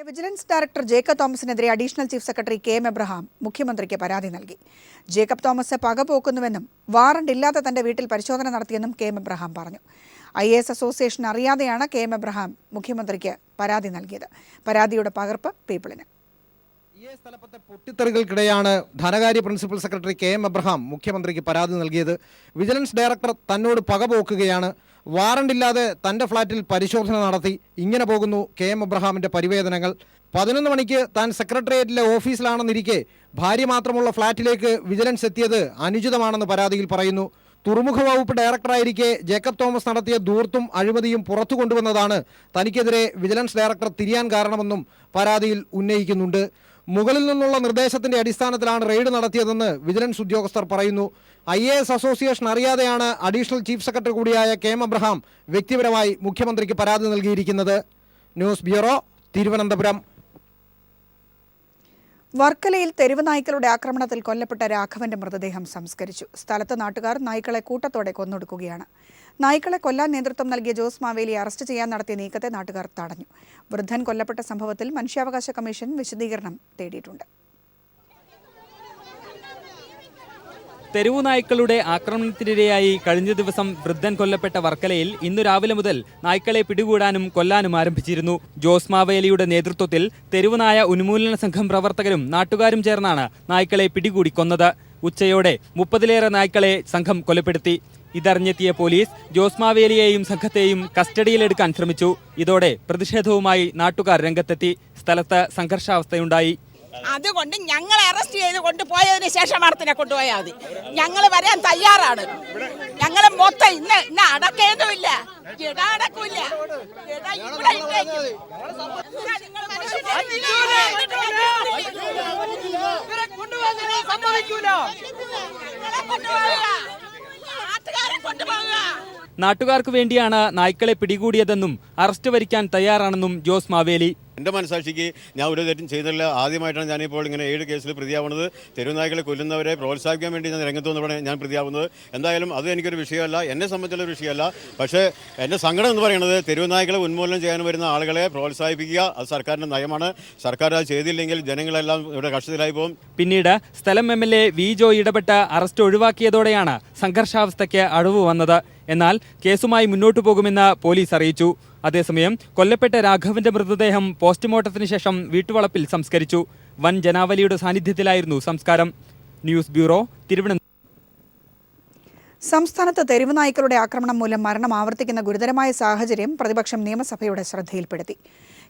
Vigilance director Jacob തോമസിനെതിരെ additional chief secretary K M. Abraham മുഖ്യമന്ത്രിക്ക് പരാതി നൽകി. ജേക്കബ് തോമസ് പകപോക്കുന്നുവെന്നും വാറണ്ട് ഇല്ലാതെ തന്റെ വീട്ടിൽ പരിശോധന നടത്തിയെന്നും കെ.എം. എബ്രഹാം പറഞ്ഞു. IAS അസോസിയേഷൻ അറിയാതെയാണ് കെ.എം. എബ്രഹാം മുഖ്യമന്ത്രിക്ക് പരാതി നൽകിയത്. പരാതിയുടെ പകർപ്പ് പീപ്പിളിന്. സ്ഥലത്തെ പൊട്ടിത്തെറികൾക്കിടെയാണ് ധനകാര്യ പ്രിൻസിപ്പൽ സെക്രട്ടറി കെ.എം. എബ്രഹാം മുഖ്യമന്ത്രിക്ക് പരാതി നൽകിയത്. വിജിലൻസ് ഡയറക്ടർ തന്നോട് പകപോക്കുകയാണ്, വാറണ്ടില്ലാതെ തൻ്റെ ഫ്ളാറ്റിൽ പരിശോധന നടത്തി. ഇങ്ങനെ പോകുന്നു കെ.എം. എബ്രഹാമിൻ്റെ പരിവേദനകൾ. 11 മണിക്ക് താൻ സെക്രട്ടേറിയറ്റിലെ ഓഫീസിലാണെന്നിരിക്കെ ഭാര്യ മാത്രമുള്ള ഫ്ളാറ്റിലേക്ക് വിജിലൻസ് എത്തിയത് അനുചിതമാണെന്ന് പരാതിയിൽ പറയുന്നു. തുറമുഖ വകുപ്പ് ഡയറക്ടറായിരിക്കെ ജേക്കബ് തോമസ് നടത്തിയ ധൂർത്തും അഴിമതിയും പുറത്തു കൊണ്ടുവന്നതാണ് തനിക്കെതിരെ വിജിലൻസ് ഡയറക്ടർ തിരിയാൻ കാരണമെന്നും പരാതിയിൽ ഉന്നയിക്കുന്നുണ്ട്. മുകളിൽ നിന്നുള്ള നിർദ്ദേശത്തിന്റെ അടിസ്ഥാനത്തിലാണ് റെയ്ഡ് നടത്തിയതെന്ന് വിജിലൻസ് ഉദ്യോഗസ്ഥർ പറയുന്നു. IAS അസോസിയേഷൻ അറിയാതെയാണ് അഡീഷണൽ ചീഫ് സെക്രട്ടറി കൂടിയായ കെ.എം. എബ്രഹാം വ്യക്തിപരമായി മുഖ്യമന്ത്രിക്ക് പരാതി നൽകിയിരിക്കുന്നത്. News bureau, Thiruvananthapuram. വർക്കലയിൽ തെരുവ് നായ്ക്കളുടെ ആക്രമണത്തിൽ കൊല്ലപ്പെട്ട രാഘവന്റെ മൃതദേഹം സംസ്കരിച്ചു. സ്ഥലത്ത് നാട്ടുകാർ നായ്ക്കളെ കൂട്ടത്തോടെ കൊന്നൊടുക്കുകയാണ്. നായ്ക്കളെ കൊല്ലാൻ നേതൃത്വം നൽകിയ ജോസ് മാവേലിയെ അറസ്റ്റ് ചെയ്യാൻ നടത്തിയ നീക്കത്തെ നാട്ടുകാർ തടഞ്ഞു. വൃദ്ധൻ കൊല്ലപ്പെട്ട സംഭവത്തിൽ മനുഷ്യാവകാശ കമ്മീഷൻ വിശദീകരണം തേടിയിട്ടുണ്ട്. തെരുവു നായ്ക്കളുടെ ആക്രമണത്തിനിരയായി കഴിഞ്ഞ ദിവസം വൃദ്ധൻ കൊല്ലപ്പെട്ട വർക്കലയിൽ ഇന്നു രാവിലെ മുതൽ നായ്ക്കളെ പിടികൂടാനും കൊല്ലാനും ആരംഭിച്ചിരുന്നു. ജോസ് മാവേലിയുടെ നേതൃത്വത്തിൽ തെരുവുനായ ഉന്മൂലന സംഘം പ്രവർത്തകരും നാട്ടുകാരും ചേർന്നാണ് നായ്ക്കളെ പിടികൂടി കൊന്നത്. ഉച്ചയോടെ 30-ലേറെ നായ്ക്കളെ സംഘം കൊലപ്പെടുത്തി. ഇതറിഞ്ഞെത്തിയ പോലീസ് ജോസ് മാവേലിയെയും സംഘത്തെയും കസ്റ്റഡിയിലെടുക്കാൻ ശ്രമിച്ചു. ഇതോടെ പ്രതിഷേധവുമായി നാട്ടുകാർ രംഗത്തെത്തി. സ്ഥലത്ത് സംഘർഷാവസ്ഥയുണ്ടായി. അതുകൊണ്ട് ഞങ്ങളെ അറസ്റ്റ് ചെയ്ത് കൊണ്ടുപോയതിനു ശേഷം മരത്തിനെ കൊണ്ടുപോയാൽ മതി. ഞങ്ങൾ വരാൻ തയ്യാറാണ്. ഞങ്ങൾ മൊത്തം ഇന്ന് അടക്കേതുമില്ല, അടക്കില്ല. നാട്ടുകാർക്ക് വേണ്ടിയാണ് നായ്ക്കളെ പിടികൂടിയതെന്നും അറസ്റ്റ് വരിക്കാൻ തയ്യാറാണെന്നും ജോസ് മാവേലി. എൻ്റെ മനസാക്ഷിക്ക് ഞാൻ ഒരു തെറ്റും ചെയ്തില്ല. ആദ്യമായിട്ടാണ് ഞാനിപ്പോൾ ഇങ്ങനെ 7 കേസിൽ പ്രതിയാവുന്നത്. തെരുവുനായ്ക്കളെ കൊല്ലുന്നവരെ പ്രോത്സാഹിപ്പിക്കാൻ വേണ്ടി ഞാൻ രംഗത്ത് വന്നപ്പോഴാണ് ഞാൻ പ്രതിയാവുന്നത്. എന്തായാലും അത് എനിക്കൊരു വിഷയമല്ല, എന്നെ സംബന്ധിച്ചുള്ള വിഷയമല്ല. പക്ഷേ എൻ്റെ സങ്കടം എന്ന് പറയുന്നത് തെരുവുനായ്ക്കളെ ഉന്മൂലനം ചെയ്യാൻ വരുന്ന ആളുകളെ പ്രോത്സാഹിപ്പിക്കുക, അത് സർക്കാരിൻ്റെ നയമാണ്. സർക്കാർ അത് ചെയ്തില്ലെങ്കിൽ ജനങ്ങളെല്ലാം ഇവിടെ കഷ്ടത്തിലായി പോകും. പിന്നീട് സ്ഥലം MLA വി ജോയ് ഇടപെട്ട് അറസ്റ്റ് ഒഴിവാക്കിയതോടെയാണ് സംഘർഷാവസ്ഥയ്ക്ക് അഴിവ് വന്നത്. എന്നാൽ കേസുമായി മുന്നോട്ടു പോകുമെന്ന് പോലീസ് അറിയിച്ചു. അതേസമയം കൊല്ലപ്പെട്ട രാഘവന്റെ മൃതദേഹം പോസ്റ്റ്മോർട്ടത്തിന് ശേഷം വീട്ടുവളപ്പിൽ സംസ്കരിച്ചു. വൻ ജനാവലിയുടെ സാന്നിധ്യത്തിലായിരുന്നു സംസ്കാരം. News bureau, Thiruvananthapuram. സംസ്ഥാനത്ത് തെരുവ് നായ്ക്കളുടെ ആക്രമണം മൂലം മരണം ആവർത്തിക്കുന്ന ഗുരുതരമായ സാഹചര്യം പ്രതിപക്ഷം നിയമസഭയുടെ ശ്രദ്ധയിൽപ്പെടുത്തി.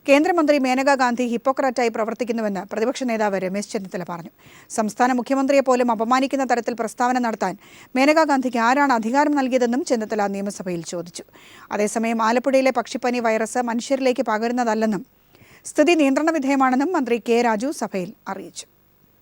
കേന്ദ്രമന്ത്രി മേനകാ ഗാന്ധി ഹിപ്പോക്രാറ്റായി പ്രവർത്തിക്കുന്നുവെന്ന് പ്രതിപക്ഷ നേതാവ് രമേശ് ചെന്നിത്തല പറഞ്ഞു. സംസ്ഥാന മുഖ്യമന്ത്രിയെ പോലും അപമാനിക്കുന്ന തരത്തിൽ പ്രസ്താവന നടത്താൻ മേനകാ ഗാന്ധിക്ക് ആരാണ് അധികാരം നൽകിയതെന്നും ചെന്നിത്തല നിയമസഭയിൽ ചോദിച്ചു. അതേസമയം ആലപ്പുഴയിലെ പക്ഷിപ്പനി വൈറസ് മനുഷ്യരിലേക്ക് പകരുന്നതല്ലെന്നും സ്ഥിതി നിയന്ത്രണ വിധേയമാണെന്നും മന്ത്രി കെ രാജു സഭയിൽ അറിയിച്ചു.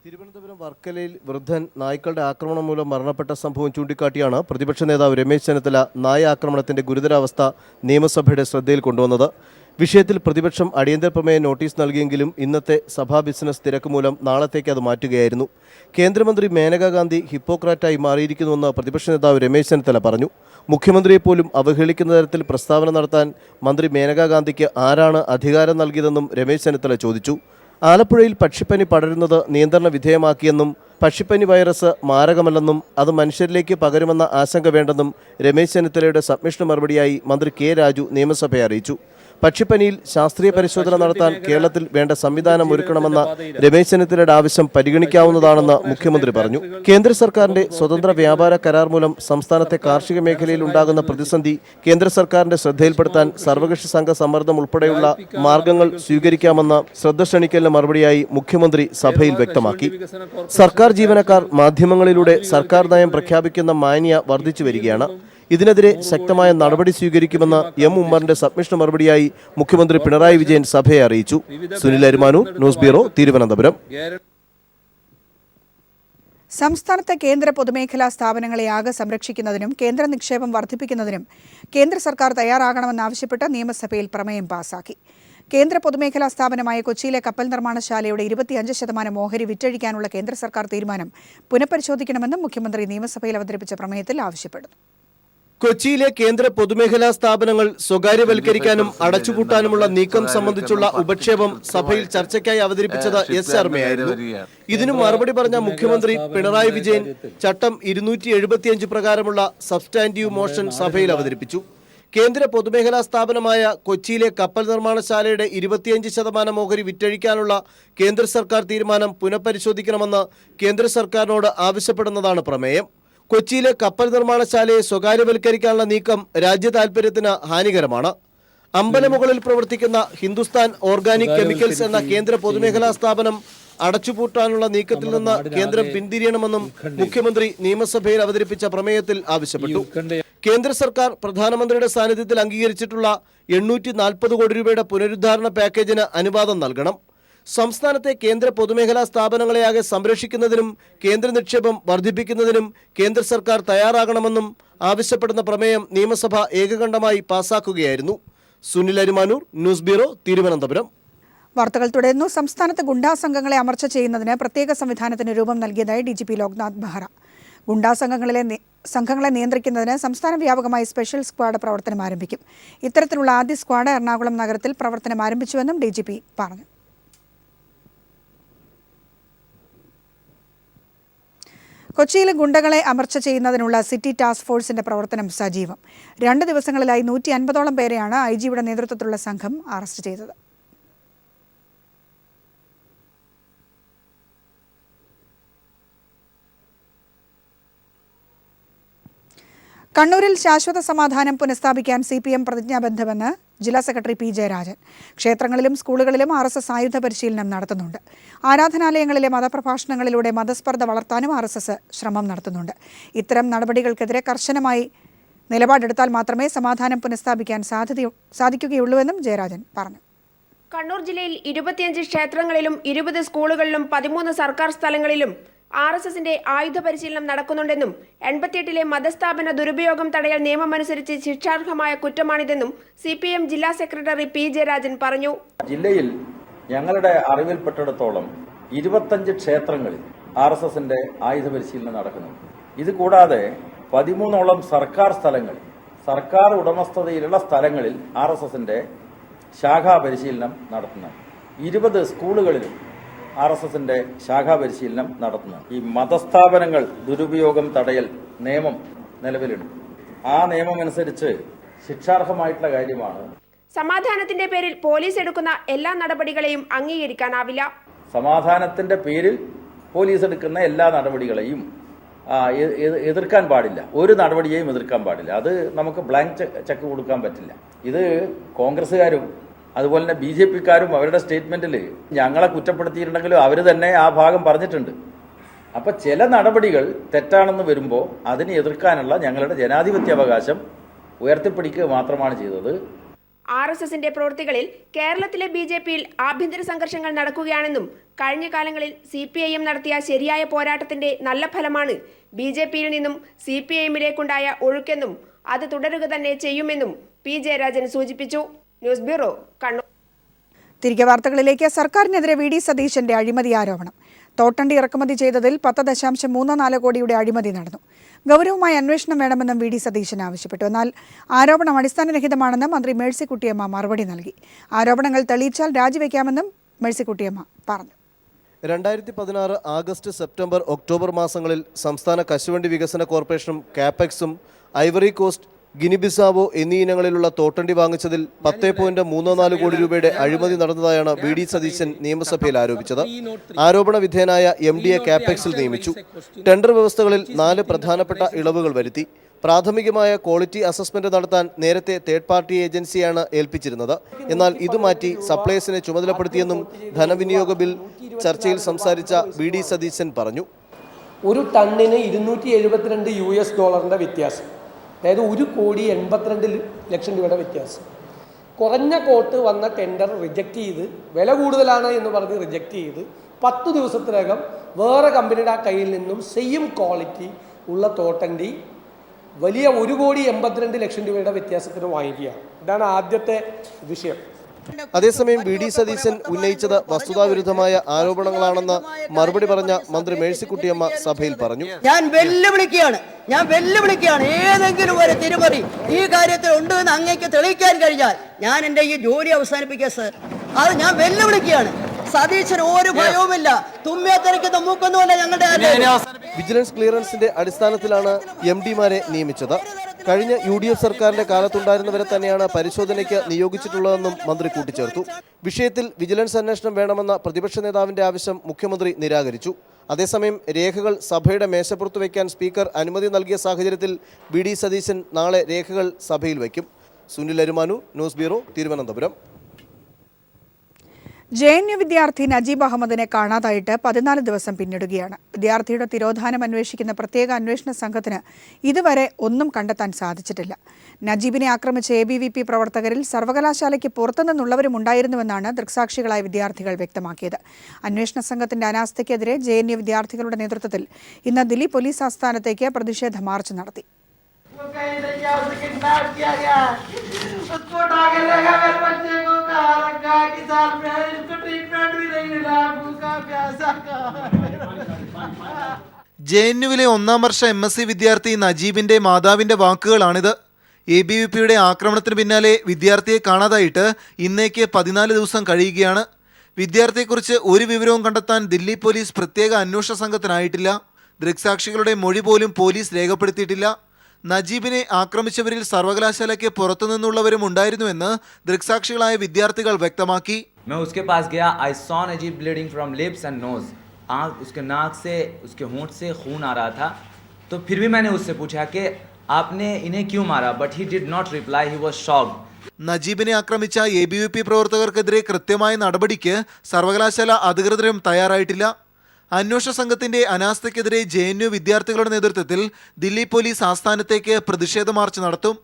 തിരുവനന്തപുരം വർക്കലയിൽ വൃദ്ധൻ നായ്ക്കളുടെ ആക്രമണം മൂലം മരണപ്പെട്ട സംഭവം ചൂണ്ടിക്കാട്ടിയാണ് പ്രതിപക്ഷ നേതാവ് രമേശ് ചെന്നിത്തല നായ ആക്രമണത്തിന്റെ ഗുരുതരാവസ്ഥ നിയമസഭയുടെ ശ്രദ്ധയിൽ കൊണ്ടുവന്നത്. വിഷയത്തിൽ പ്രതിപക്ഷം അടിയന്തര പ്രമേയ നോട്ടീസ് നൽകിയെങ്കിലും ഇന്നത്തെ സഭാ ബിസിനസ് തിരക്ക് മൂലം നാളത്തേക്ക് അത് മാറ്റുകയായിരുന്നു. കേന്ദ്രമന്ത്രി മേനകാ ഗാന്ധി ഹിപ്പോക്രാറ്റായി മാറിയിരിക്കുന്നുവെന്ന് പ്രതിപക്ഷ നേതാവ് രമേശ് ചെന്നിത്തല പറഞ്ഞു. മുഖ്യമന്ത്രിയെപ്പോലും അവഹേളിക്കുന്ന തരത്തിൽ പ്രസ്താവന നടത്താൻ മന്ത്രി മേനകാ ഗാന്ധിക്ക് ആരാണ് അധികാരം നൽകിയതെന്നും രമേശ് ചെന്നിത്തല ചോദിച്ചു. ആലപ്പുഴയിൽ പക്ഷിപ്പനി പടരുന്നത് നിയന്ത്രണ വിധേയമാക്കിയെന്നും പക്ഷിപ്പനി വൈറസ് മാരകമല്ലെന്നും അത് മനുഷ്യരിലേക്ക് പകരുമെന്ന ആശങ്ക വേണ്ടെന്നും രമേശ് ചെന്നിത്തലയുടെ സബ്മിഷന് മറുപടിയായി മന്ത്രി കെ രാജു നിയമസഭയെ അറിയിച്ചു. പക്ഷിപ്പനിയിൽ ശാസ്ത്രീയ പരിശോധന നടത്താൻ കേരളത്തിൽ വേണ്ട സംവിധാനം ഒരുക്കണമെന്ന രമേശ് ചെന്നിത്തലയുടെ ആവശ്യം പരിഗണിക്കാവുന്നതാണെന്ന് മുഖ്യമന്ത്രി പറഞ്ഞു. കേന്ദ്ര സർക്കാരിന്റെ സ്വതന്ത്ര വ്യാപാര കരാർ മൂലം സംസ്ഥാനത്തെ കാർഷിക മേഖലയിൽ ഉണ്ടാകുന്ന പ്രതിസന്ധി കേന്ദ്ര സർക്കാരിന്റെ ശ്രദ്ധയിൽപ്പെടുത്താൻ സർവകക്ഷി സംഘ സമ്മർദ്ദം ഉൾപ്പെടെയുള്ള മാർഗങ്ങൾ സ്വീകരിക്കാമെന്ന ശ്രദ്ധ ക്ഷണിക്കലിന് മറുപടിയായി മുഖ്യമന്ത്രി സഭയിൽ വ്യക്തമാക്കി. സർക്കാർ ജീവനക്കാർ മാധ്യമങ്ങളിലൂടെ സർക്കാർ നയം പ്രഖ്യാപിക്കുന്ന മാന്യ വർദ്ധിച്ചു വരികയാണ്. ഇതിനെതിരെ ശക്തമായ നടപടി സ്വീകരിക്കുമെന്ന് M ഉമ്മറിന്റെ സബ്മിഷന് മറുപടിയായി മുഖ്യമന്ത്രി പിണറായി വിജയൻ സഭയെ അറിയിച്ചു. Sunil Arimanoor, news bureau, Thiruvananthapuram. സംസ്ഥാനത്തെ കേന്ദ്ര പൊതുമേഖലാ സ്ഥാപനങ്ങളെ ആകെ സംരക്ഷിക്കുന്നതിനും കേന്ദ്ര നിക്ഷേപം വർദ്ധിപ്പിക്കുന്നതിനും കേന്ദ്ര സർക്കാർ തയ്യാറാകണമെന്നാവശ്യപ്പെട്ട് നിയമസഭയിൽ പ്രമേയം പാസാക്കി. കേന്ദ്ര പൊതുമേഖലാ സ്ഥാപനമായ കൊച്ചിയിലെ കപ്പൽ നിർമ്മാണശാലയുടെ 25% ഓഹരി വിറ്റഴിക്കാനുള്ള കേന്ദ്ര സർക്കാർ തീരുമാനം പുനഃപരിശോധിക്കണമെന്നും മുഖ്യമന്ത്രി നിയമസഭയിൽ അവതരിപ്പിച്ച പ്രമേയത്തിൽ ആവശ്യപ്പെടുന്നു. കൊച്ചിയിലെ കേന്ദ്ര പൊതുമേഖലാ സ്ഥാപനങ്ങൾ സ്വകാര്യവൽക്കരിക്കാനും അടച്ചുപൂട്ടാനുമുള്ള നീക്കം സംബന്ധിച്ചുള്ള ഉപക്ഷേപം സഭയിൽ ചർച്ചയ്ക്കായി അവതരിപ്പിച്ചത് എസ് ശർമ്മയായിരുന്നു. ഇതിനു മറുപടി പറഞ്ഞ മുഖ്യമന്ത്രി പിണറായി വിജയൻ ചട്ടം 275 പ്രകാരമുള്ള സബ്സ്റ്റാൻറ്റീവ് മോഷൻ സഭയിൽ അവതരിപ്പിച്ചു. കേന്ദ്ര പൊതുമേഖലാ സ്ഥാപനമായ കൊച്ചിയിലെ കപ്പൽ നിർമ്മാണശാലയുടെ 25% ഓഹരി വിറ്റഴിക്കാനുള്ള കേന്ദ്ര സർക്കാർ തീരുമാനം പുനഃപരിശോധിക്കണമെന്ന് കേന്ദ്ര സർക്കാരിനോട് ആവശ്യപ്പെടുന്നതാണ് പ്രമേയം. കൊച്ചിയിലെ കപ്പൽ നിർമ്മാണശാലയെ സ്വകാര്യവൽക്കരിക്കാനുള്ള നീക്കം രാജ്യ താൽപര്യത്തിന് ഹാനികരമാണ്. അമ്പലമുകളിൽ പ്രവർത്തിക്കുന്ന ഹിന്ദുസ്ഥാൻ ഓർഗാനിക് കെമിക്കൽസ് എന്ന കേന്ദ്ര പൊതുമേഖലാ സ്ഥാപനം അടച്ചുപൂട്ടാനുള്ള നീക്കത്തിൽ നിന്ന് കേന്ദ്രം പിന്തിരിയണമെന്നും മുഖ്യമന്ത്രി നിയമസഭയിൽ അവതരിപ്പിച്ച പ്രമേയത്തിൽ ആവശ്യപ്പെട്ടു. കേന്ദ്ര സർക്കാർ പ്രധാനമന്ത്രിയുടെ സാന്നിധ്യത്തിൽ അംഗീകരിച്ചിട്ടുള്ള 840 കോടി രൂപയുടെ പുനരുദ്ധാരണ പാക്കേജിന് അനുവാദം നൽകണം. സംസ്ഥാനത്തെ കേന്ദ്ര പൊതുമേഖലാ സ്ഥാപനങ്ങളെയാകെ സംരക്ഷിക്കുന്നതിനും കേന്ദ്ര നിക്ഷേപം വർദ്ധിപ്പിക്കുന്നതിനും കേന്ദ്ര സർക്കാർ തയ്യാറാകണമെന്നും ആവശ്യപ്പെടുന്ന പ്രമേയം നിയമസഭ ഏകകണ്ഠമായി പാസാക്കുകയായിരുന്നു. Sunil Arimanoor, news bureau, Thiruvananthapuram. വാർത്തകൾ തുടരുന്നു. സംസ്ഥാനത്ത് ഗുണ്ടാ സംഘങ്ങളെ അമർച്ച ചെയ്യുന്നതിന് പ്രത്യേക സംവിധാനത്തിന് രൂപം നൽകിയതായി DGP ലോക്നാഥ് ബെഹ്റ. ഗുണ്ടാ സംഘങ്ങളെ നിയന്ത്രിക്കുന്നതിന് സംസ്ഥാന വ്യാപകമായി സ്പെഷ്യൽ സ്ക്വാഡ് പ്രവർത്തനം ആരംഭിക്കും. ഇത്തരത്തിലുള്ള ആദ്യ സ്ക്വാഡ് എറണാകുളം നഗരത്തിൽ പ്രവർത്തനം ആരംഭിച്ചുവെന്നും DGP പറഞ്ഞു. കൊച്ചിയിൽ ഗുണ്ടകളെ അമർച്ച ചെയ്യുന്നതിനുള്ള സിറ്റി ടാസ്ക് ഫോഴ്സിന്റെ പ്രവർത്തനം സജീവം. 2 ദിവസങ്ങളിലായി 150ഓളം പേരെയാണ് IG-യുടെ നേതൃത്വത്തിലുള്ള സംഘം അറസ്റ്റ് ചെയ്തത്. കണ്ണൂരിൽ ശാശ്വത സമാധാനം പുനഃസ്ഥാപിക്കാൻ CPM പ്രതിജ്ഞാബദ്ധമെന്ന് ജില്ലാ സെക്രട്ടറി P. ജയരാജൻ. ക്ഷേത്രങ്ങളിലും സ്കൂളുകളിലും RSS ആയുധ പരിശീലനം നടത്തുന്നുണ്ട്. ആരാധനാലയങ്ങളിലെ മതപ്രഭാഷണങ്ങളിലൂടെ മതസ്പർദ്ധ വളർത്താനും RSS ശ്രമം നടത്തുന്നുണ്ട്. ഇത്തരം നടപടികൾക്കെതിരെ കർശനമായി നിലപാടെടുത്താൽ മാത്രമേ സമാധാനം പുനഃസ്ഥാപിക്കാൻ സാധിക്കുകയുള്ളൂവെന്നും ജയരാജൻ പറഞ്ഞു. കണ്ണൂർ ജില്ലയിൽ 25 ക്ഷേത്രങ്ങളിലും 20 സ്കൂളുകളിലും 13 സർക്കാർ സ്ഥലങ്ങളിലും RSSന്റെ ആയുധ പരിശീലനം നടക്കുന്നുണ്ടെന്നും 88ലെ മതസ്ഥാപന ദുരുപയോഗം തടയൽ നിയമമനുസരിച്ച് ശിക്ഷാർഹമായ കുറ്റമാണിതെന്നും CPM ജില്ലാ സെക്രട്ടറി P. ജയരാജൻ പറഞ്ഞു. ജില്ലയിൽ ഞങ്ങളുടെ അറിവിൽപ്പെട്ടിടത്തോളം 25 ക്ഷേത്രങ്ങളിൽ RSSന്റെ ആയുധ പരിശീലനം നടക്കുന്നുണ്ട്. ഇത് കൂടാതെ 13ഓളം സർക്കാർ സ്ഥലങ്ങളിൽ, സർക്കാർ ഉടമസ്ഥതയിലുള്ള സ്ഥലങ്ങളിൽ RSSന്റെ ശാഖാ പരിശീലനം നടത്തുന്നുണ്ട്. 20 സ്കൂളുകളിലും RSSന്റെ ശാഖാ പരിശീലനം നടത്തുന്നത്. ഈ മതസ്ഥാപനങ്ങൾ ദുരുപയോഗം തടയൽ നിയമം നിലവിലുണ്ട്. ആ നിയമം അനുസരിച്ച് ശിക്ഷാർഹമായിട്ടുള്ള കാര്യമാണ്. സമാധാനത്തിന്റെ പേരിൽ പോലീസ് എടുക്കുന്ന എല്ലാ നടപടികളെയും അംഗീകരിക്കാനാവില്ല. സമാധാനത്തിന്റെ പേരിൽ പോലീസ് എടുക്കുന്ന എല്ലാ നടപടികളെയും എതിർക്കാൻ പാടില്ല. ഒരു നടപടിയെയും എതിർക്കാൻ പാടില്ല. അത് നമുക്ക് ബ്ലാങ്ക് ചെക്ക് കൊടുക്കാൻ പറ്റില്ല. ഇത് കോൺഗ്രസ്സുകാരും അതുപോലെ തന്നെ BJPക്കാരും അവരുടെ സ്റ്റേറ്റ്മെന്റിൽ ഞങ്ങളെ കുറ്റപ്പെടുത്തിയിട്ടുണ്ടെങ്കിലും അവർ തന്നെ ആ ഭാഗം പറഞ്ഞിട്ടുണ്ട്. അപ്പം ചില നടപടികൾ തെറ്റാണെന്ന് വരുമ്പോൾ അതിനെ എതിർക്കാനുള്ള ഞങ്ങളുടെ ജനാധിപത്യ അവകാശം ഉയർത്തിപ്പിടിക്കുക മാത്രമാണ് ചെയ്തത്. RSSന്റെ പ്രവൃത്തികളിൽ കേരളത്തിലെ BJPയിൽ ആഭ്യന്തര സംഘർഷങ്ങൾ നടക്കുകയാണെന്നും കഴിഞ്ഞ കാലങ്ങളിൽ CPIM നടത്തിയ ശരിയായ പോരാട്ടത്തിന്റെ നല്ല ഫലമാണ് BJPയിൽ നിന്നും CPIMലേക്കുണ്ടായ ഒഴുക്കെന്നും അത് തുടരുക തന്നെ ചെയ്യുമെന്നും P. ജയരാജൻ സൂചിപ്പിച്ചു. News bureau, Kannur. തിരികെ വാർത്തകളിലേക്ക്. സർക്കാരിനെതിരെ VD സതീശന്റെ അഴിമതി ആരോപണം. തോട്ടണ്ടി ഇറക്കുമതി ചെയ്തതിൽ 10.34 കോടിയുടെ അഴിമതി നടന്നു. ഗൗരവമായ അന്വേഷണം വേണമെന്നും VD സതീശൻ ആവശ്യപ്പെട്ടു. എന്നാൽ ആരോപണം അടിസ്ഥാനരഹിതമാണെന്ന് മന്ത്രി മേഴ്സിക്കുട്ടിയമ്മ മറുപടി നൽകി. ആരോപണങ്ങൾ തെളിയിച്ചാൽ രാജിവെക്കാമെന്നും മേഴ്സിക്കുട്ടിയമ്മ പറഞ്ഞു. 2016 ആഗസ്റ്റ്, സെപ്റ്റംബർ, ഒക്ടോബർ മാസങ്ങളിൽ സംസ്ഥാന കശുവണ്ടി വികസന കോർപ്പറേഷനും കാപെക്സും ഐവറി കോസ്റ്റ്, ഗിനിബിസാവോ എന്നീ ഇനങ്ങളിലുള്ള തോട്ടണ്ടി വാങ്ങിച്ചതിൽ 10.34 കോടി രൂപയുടെ അഴിമതി നടന്നതായാണ് VD സതീശൻ നിയമസഭയിൽ ആരോപിച്ചത്. ആരോപണ വിധേയനായ MDയെ കാപെക്സിൽ നിയമിച്ചു. ടെൻഡർ വ്യവസ്ഥകളിൽ 4 പ്രധാനപ്പെട്ട ഇളവുകൾ വരുത്തി. പ്രാഥമികമായ ക്വാളിറ്റി അസസ്മെന്റ് നടത്താൻ നേരത്തെ തേർഡ് പാർട്ടി ഏജൻസിയാണ് ഏൽപ്പിച്ചിരുന്നത്. എന്നാൽ ഇത് മാറ്റി സപ്ലൈസിനെ ചുമതലപ്പെടുത്തിയെന്നും ധനവിനിയോഗ ബിൽ ചർച്ചയിൽ സംസാരിച്ച VD സതീശൻ പറഞ്ഞു. ഒരു ടണ്ണിന് $272 വ്യത്യാസം, അതായത് 1,82,00,000 രൂപയുടെ വ്യത്യാസം. കുറഞ്ഞ കോട്ട് വന്ന ടെൻഡർ റിജക്റ്റ് ചെയ്ത്, വില കൂടുതലാണ് എന്ന് പറഞ്ഞ് റിജക്റ്റ് ചെയ്ത് 10 ദിവസത്തിനകം വേറെ കമ്പനിയുടെ കയ്യിൽ നിന്നും സെയിം ക്വാളിറ്റി ഉള്ള തോട്ടണ്ടി വലിയ 1,82,00,000 രൂപയുടെ വ്യത്യാസത്തിന് വാങ്ങിക്കുകയാണ്. ഇതാണ് ആദ്യത്തെ വിഷയം. അതേസമയം വി ഡി സതീശൻ ഉന്നയിച്ചത് വസ്തുതാവിരുദ്ധമായ ആരോപണങ്ങളാണെന്ന് മറുപടി പറഞ്ഞ മന്ത്രി മേഴ്സിക്കുട്ടിയമ്മ സഭയിൽ പറഞ്ഞു. ഞാൻ വെല്ലുവിളിക്കുകയാണ് ഏതെങ്കിലും ഒരു തിരിമറി ഈ കാര്യത്തിൽ ഉണ്ട് എന്ന് അങ്ങേക്ക് തെളിയിക്കാൻ കഴിഞ്ഞാൽ ഞാൻ എൻ്റെ ഈ ജോലി അവസാനിപ്പിക്കുക സർ. അത് ഞാൻ വെല്ലുവിളിക്കുകയാണ്. സതീശന് ഒരു ഭയവുമില്ല. തുമ്മിയെ തെറിക്കുന്ന മൂക്കൊന്നുമല്ല ഞങ്ങളുടെ. വിജിലൻസ് ക്ലിയറൻസിന്റെ അടിസ്ഥാനത്തിലാണ് MD-മാരെ നിയമിച്ചത്. കഴിഞ്ഞ UDF സർക്കാരിന്റെ കാലത്തുണ്ടായിരുന്നവരെ തന്നെയാണ് പരിശോധനയ്ക്ക് നിയോഗിച്ചിട്ടുള്ളതെന്നും മന്ത്രി കൂട്ടിച്ചേർത്തു. വിഷയത്തിൽ വിജിലൻസ് അന്വേഷണം വേണമെന്ന പ്രതിപക്ഷ നേതാവിന്റെ ആവശ്യം മുഖ്യമന്ത്രി നിരാകരിച്ചു. അതേസമയം രേഖകൾ സഭയുടെ മേശപ്പുറത്ത് വയ്ക്കാൻ സ്പീക്കർ അനുമതി നൽകിയ സാഹചര്യത്തിൽ വി ഡി സതീശൻ നാളെ രേഖകൾ സഭയിൽ വയ്ക്കും. Sunil Arumanu, news bureau, Thiruvananthapuram. JNU വിദ്യാർത്ഥി നജീബ് അഹമ്മദിനെ കാണാതായിട്ട് 14 ദിവസം പിന്നിടുകയാണ്. വിദ്യാർത്ഥിയുടെ തിരോധാനം അന്വേഷിക്കുന്ന പ്രത്യേക അന്വേഷണ സംഘത്തിന് ഇതുവരെ ഒന്നും കണ്ടെത്താൻ സാധിച്ചിട്ടില്ല. നജീബിനെ ആക്രമിച്ച ABVP പ്രവർത്തകരിൽ സർവകലാശാലയ്ക്ക് പുറത്തുനിന്നുള്ളവരും ഉണ്ടായിരുന്നുവെന്നാണ് ദൃക്സാക്ഷികളായ വിദ്യാർത്ഥികൾ വ്യക്തമാക്കിയത്. അന്വേഷണ സംഘത്തിന്റെ അനാസ്ഥയ്ക്കെതിരെ JNU വിദ്യാർത്ഥികളുടെ നേതൃത്വത്തിൽ ഇന്ന് ദില്ലി പോലീസ് ആസ്ഥാനത്തേക്ക് പ്രതിഷേധ മാർച്ച് നടത്തി. JNUവിലെ 1ാം വർഷ MSc വിദ്യാർത്ഥി നജീബിന്റെ മാതാവിന്റെ വാക്കുകളാണിത്. ABVPയുടെ ആക്രമണത്തിന് പിന്നാലെ വിദ്യാർത്ഥിയെ കാണാതായിട്ട് ഇന്നേക്ക് 14 ദിവസം കഴിയുകയാണ്. വിദ്യാർത്ഥിയെക്കുറിച്ച് ഒരു വിവരവും കണ്ടെത്താൻ ദില്ലി പോലീസ് പ്രത്യേക അന്വേഷണ സംഘത്തിനായിട്ടില്ല. ദൃക്സാക്ഷികളുടെ മൊഴി പോലും പോലീസ് രേഖപ്പെടുത്തിയിട്ടില്ല. നജീബിനെ ആക്രമിച്ചവരിൽ സർവകലാശാലയ്ക്ക് പുറത്തുനിന്നുള്ളവരും ഉണ്ടായിരുന്നുവെന്ന് ദൃക്സാക്ഷികളായ വിദ്യാർത്ഥികൾ വ്യക്തമാക്കി. मैं उसके पास गया, I saw Najeeb bleeding from lips and nose. आँख उसके नाक से उसके होंठ से खून आ रहा था. तो फिर भी मैंने उससे पूछा कि आपने इन्हें क्यों मारा, but he did not reply. He was shocked. നജീബിനെ ആക്രമിച്ച ABVP പ്രവർത്തകർക്കെതിരെ കൃത്യമായ നടപടിക്ക് സർവകലാശാല അധികൃതരും തയ്യാറായിട്ടില്ല. അന്വേഷണ സംഘത്തിന്റെ അനാസ്ഥയ്ക്കെതിരെ JNU വിദ്യാർത്ഥികളുടെ നേതൃത്വത്തിൽ ദില്ലി പോലീസ് ആസ്ഥാനത്തേക്ക് പ്രതിഷേധ മാർച്ച് നടത്തും.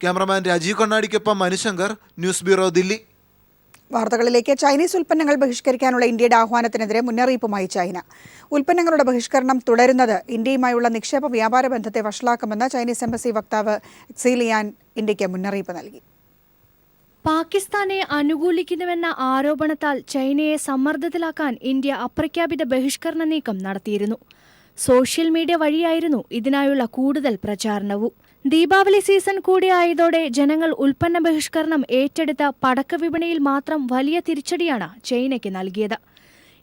ക്യാമറമാൻ രാജീവ് കണ്ണാടിക്കൊപ്പം മനുശങ്കർ, ന്യൂസ് ബ്യൂറോ, ദില്ലി. വാർത്തകളിലേക്ക്. ചൈനീസ് ഉൽപ്പന്നങ്ങൾ ബഹിഷ്കരിക്കാനുള്ള ഇന്ത്യയുടെ ആഹ്വാനത്തിനെതിരെ മുന്നറിയിപ്പുമായി ചൈന. ഉൽപ്പന്നങ്ങളുടെ ബഹിഷ്കരണം തുടരുന്നത് ഇന്ത്യയുമായുള്ള നിക്ഷേപ വ്യാപാര ബന്ധത്തെ വഷളാക്കുമെന്ന് ചൈനീസ് എംബസി വക്താവ് ക്സി ലിയാൻ ഇന്ത്യയ്ക്ക് മുന്നറിയിപ്പ് നൽകി. പാകിസ്ഥാനെ അനുകൂലിക്കുന്നുവെന്ന ആരോപണത്താൽ ചൈനയെ സമ്മർദ്ദത്തിലാക്കാൻ ഇന്ത്യ അപ്രഖ്യാപിത ബഹിഷ്കരണ നീക്കം നടത്തിയിരുന്നു. സോഷ്യൽ മീഡിയ വഴിയായിരുന്നു ഇതിനായുള്ള കൂടുതൽ പ്രചാരണവും. ദീപാവലി സീസൺ കൂടിയായതോടെ ജനങ്ങൾ ഉൽപ്പന്ന ബഹിഷ്കരണം ഏറ്റെടുത്ത പടക്ക വിപണിയിൽ മാത്രം വലിയ തിരിച്ചടിയാണ് ചൈനയ്ക്ക് നൽകിയത്.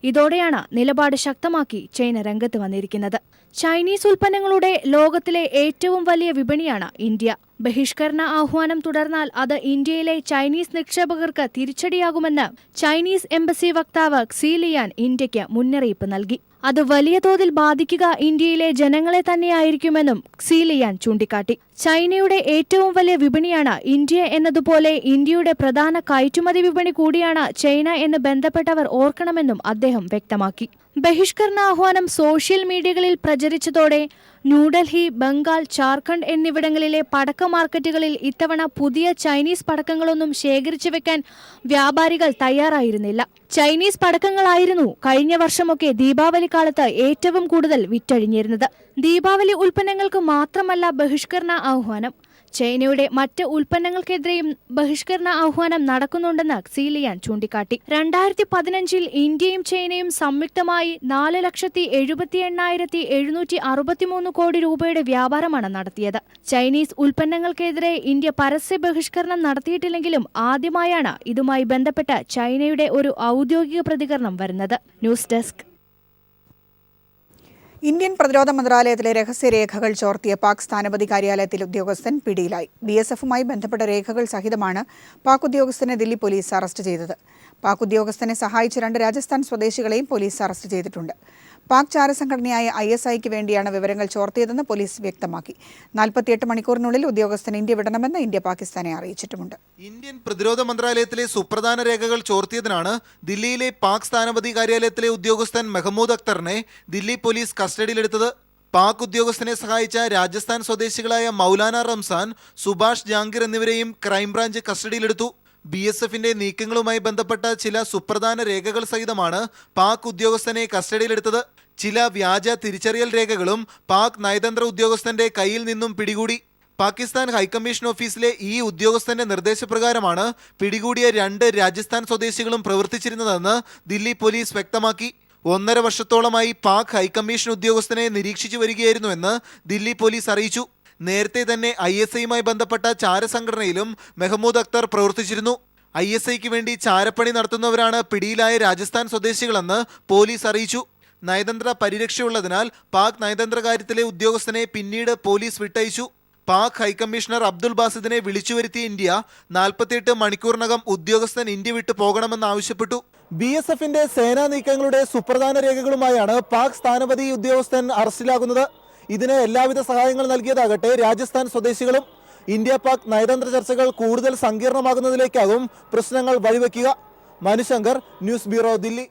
ഇതോടെയാണ് നിലപാട് ശക്തമാക്കി ചൈന രംഗത്ത് വന്നിരിക്കുന്നത്. ചൈനീസ് ഉൽപ്പന്നങ്ങളുടെ ലോകത്തിലെ ഏറ്റവും വലിയ വിപണിയാണ് ഇന്ത്യ. ബഹിഷ്കരണ ആഹ്വാനം തുടർന്നാൽ അത് ഇന്ത്യയിലെ ചൈനീസ് നിക്ഷേപകർക്ക് തിരിച്ചടിയാകുമെന്ന് ചൈനീസ് എംബസി വക്താവ് ക്സി ലിയാൻ ഇന്ത്യയ്ക്ക് മുന്നറിയിപ്പ് നൽകി. അത് വലിയ തോതിൽ ബാധിക്കുക ഇന്ത്യയിലെ ജനങ്ങളെ തന്നെയായിരിക്കുമെന്നും ക്സി ലിയാൻ ചൂണ്ടിക്കാട്ടി. ചൈനയുടെ ഏറ്റവും വലിയ വിപണിയാണ് ഇന്ത്യ എന്നതുപോലെ ഇന്ത്യയുടെ പ്രധാന കയറ്റുമതി വിപണി കൂടിയാണ് ചൈന എന്ന് ബന്ധപ്പെട്ടവർ ഓർക്കണമെന്നും അദ്ദേഹം വ്യക്തമാക്കി. ബഹിഷ്കരണ ആഹ്വാനം സോഷ്യൽ മീഡിയകളിൽ പ്രചരിച്ചതോടെ ന്യൂഡൽഹി, ബംഗാൾ, ജാർഖണ്ഡ് എന്നിവിടങ്ങളിലെ പടക്ക മാർക്കറ്റുകളിൽ ഇത്തവണ പുതിയ ചൈനീസ് പടക്കങ്ങളൊന്നും ശേഖരിച്ചു വെക്കാൻ വ്യാപാരികൾ തയ്യാറായിരുന്നില്ല. ചൈനീസ് പടക്കങ്ങളായിരുന്നു കഴിഞ്ഞ വർഷമൊക്കെ ദീപാവലി കാലത്ത് ഏറ്റവും കൂടുതൽ വിറ്റഴിഞ്ഞിരുന്നത്. ദീപാവലി ഉൽപ്പന്നങ്ങൾക്ക് മാത്രമല്ല ബഹിഷ്കരണ ആഹ്വാനം. ചൈനയുടെ മറ്റ് ഉൽപ്പന്നങ്ങൾക്കെതിരെയും ബഹിഷ്കരണ ആഹ്വാനം നടക്കുന്നുണ്ടെന്ന് ക്സി ലിയാൻ ചൂണ്ടിക്കാട്ടി. 2015 ഇന്ത്യയും ചൈനയും സംയുക്തമായി 4,78,763 കോടി രൂപയുടെ വ്യാപാരമാണ് നടത്തിയത്. ചൈനീസ് ഉൽപ്പന്നങ്ങൾക്കെതിരെ ഇന്ത്യ പരസ്യ ബഹിഷ്കരണം നടത്തിയിട്ടില്ലെങ്കിലും ആദ്യമായാണ് ഇതുമായി ബന്ധപ്പെട്ട് ചൈനയുടെ ഒരു ഔദ്യോഗിക പ്രതികരണം വരുന്നത്. News desk. ഇന്ത്യൻ പ്രതിരോധ മന്ത്രാലയത്തിലെ രഹസ്യരേഖകൾ ചോർത്തിയ പാക് സ്ഥാനപതി കാര്യാലയത്തിലെ ഉദ്യോഗസ്ഥൻ പിടിയിലായി. BSFുമായി ബന്ധപ്പെട്ട രേഖകൾ സഹിതമാണ് പാക് ഉദ്യോഗസ്ഥനെ ദില്ലി പോലീസ് അറസ്റ്റ് ചെയ്തത്. പാക് ഉദ്യോഗസ്ഥനെ സഹായിച്ച 2 രാജസ്ഥാൻ സ്വദേശികളെയും പോലീസ് അറസ്റ്റ് ചെയ്തിട്ടുണ്ട്. പാക് ചാരസംഘടനയായ ISIക്ക് വേണ്ടിയാണ് വിവരങ്ങൾ ചോർത്തിയതെന്ന് പോലീസ് വ്യക്തമാക്കി. 48 മണിക്കൂറിനുള്ളിൽ ഉദ്യോഗസ്ഥൻ ഇന്ത്യ വിടണമെന്ന് ഇന്ത്യ പാകിസ്ഥാനെ അറിയിച്ചിട്ടുമുണ്ട്. ഇന്ത്യൻ പ്രതിരോധ മന്ത്രാലയത്തിലെ സുപ്രധാന രേഖകൾ ചോർത്തിയതിനാണ് ദില്ലിയിലെ പാക് സ്ഥാനപതി കാര്യാലയത്തിലെ ഉദ്യോഗസ്ഥൻ മെഹമ്മൂദ് അക്തറിനെ ദില്ലി പോലീസ് കസ്റ്റഡിയിലെടുത്തത്. പാക് ഉദ്യോഗസ്ഥനെ സഹായിച്ച രാജസ്ഥാൻ സ്വദേശികളായ മൗലാന റംസാൻ, സുഭാഷ് ജാംഗീർ എന്നിവരെയും ക്രൈംബ്രാഞ്ച് കസ്റ്റഡിയിലെടുത്തു. BSFന്റെ നീക്കങ്ങളുമായി ബന്ധപ്പെട്ട ചില സുപ്രധാന രേഖകൾ സഹിതമാണ് പാക് ഉദ്യോഗസ്ഥനെ കസ്റ്റഡിയിലെടുത്തത്. ചില വ്യാജ തിരിച്ചറിയൽ രേഖകളും പാക് നയതന്ത്ര ഉദ്യോഗസ്ഥന്റെ കയ്യിൽ നിന്നും പിടികൂടി. പാകിസ്ഥാൻ ഹൈക്കമ്മീഷൻ ഓഫീസിലെ ഈ ഉദ്യോഗസ്ഥന്റെ നിർദ്ദേശപ്രകാരമാണ് പിടികൂടിയ 2 രാജസ്ഥാൻ സ്വദേശികളും പ്രവർത്തിച്ചിരുന്നതെന്ന് ദില്ലി പോലീസ് വ്യക്തമാക്കി. 1.5 വർഷത്തോളമായി പാക് ഹൈക്കമ്മീഷൻ ഉദ്യോഗസ്ഥനെ നിരീക്ഷിച്ചു വരികയായിരുന്നുവെന്ന് ദില്ലി പോലീസ് അറിയിച്ചു. നേരത്തെ തന്നെ ISIയുമായി ബന്ധപ്പെട്ട ചാരസംഘടനയിലും മെഹമ്മൂദ് അക്തർ പ്രവർത്തിച്ചിരുന്നു. ISIക്ക് വേണ്ടി ചാരപ്പണി നടത്തുന്നവരാണ് പിടിയിലായ രാജസ്ഥാൻ സ്വദേശികളെന്ന് പോലീസ് അറിയിച്ചു. നയതന്ത്ര പരിരക്ഷയുള്ളതിനാൽ പാക് നയതന്ത്ര കാര്യത്തിലെ ഉദ്യോഗസ്ഥനെ പിന്നീട് പോലീസ് വിട്ടയച്ചു. പാക് ഹൈക്കമ്മീഷണർ അബ്ദുൽ ബാസിദിനെ വിളിച്ചുവരുത്തിയ ഇന്ത്യ 48 മണിക്കൂറിനകം ഉദ്യോഗസ്ഥൻ ഇന്ത്യ വിട്ടു പോകണമെന്നാവശ്യപ്പെട്ടു. BSFന്റെ സേനാ നീക്കങ്ങളുടെ സുപ്രധാന രേഖകളുമായാണ് പാക് സ്ഥാനപതി ഉദ്യോഗസ്ഥൻ അറസ്റ്റിലാകുന്നത്. ഇതിന് എല്ലാവിധ സഹായങ്ങൾ നൽകിയതാകട്ടെ രാജസ്ഥാൻ സ്വദേശികളും. ഇന്ത്യ പാക് നയതന്ത്ര ചർച്ചകൾ കൂടുതൽ സങ്കീർണമാകുന്നതിലേക്കാകും പ്രശ്നങ്ങൾ വഴിവെക്കുക. Manushankar, news bureau, Delhi.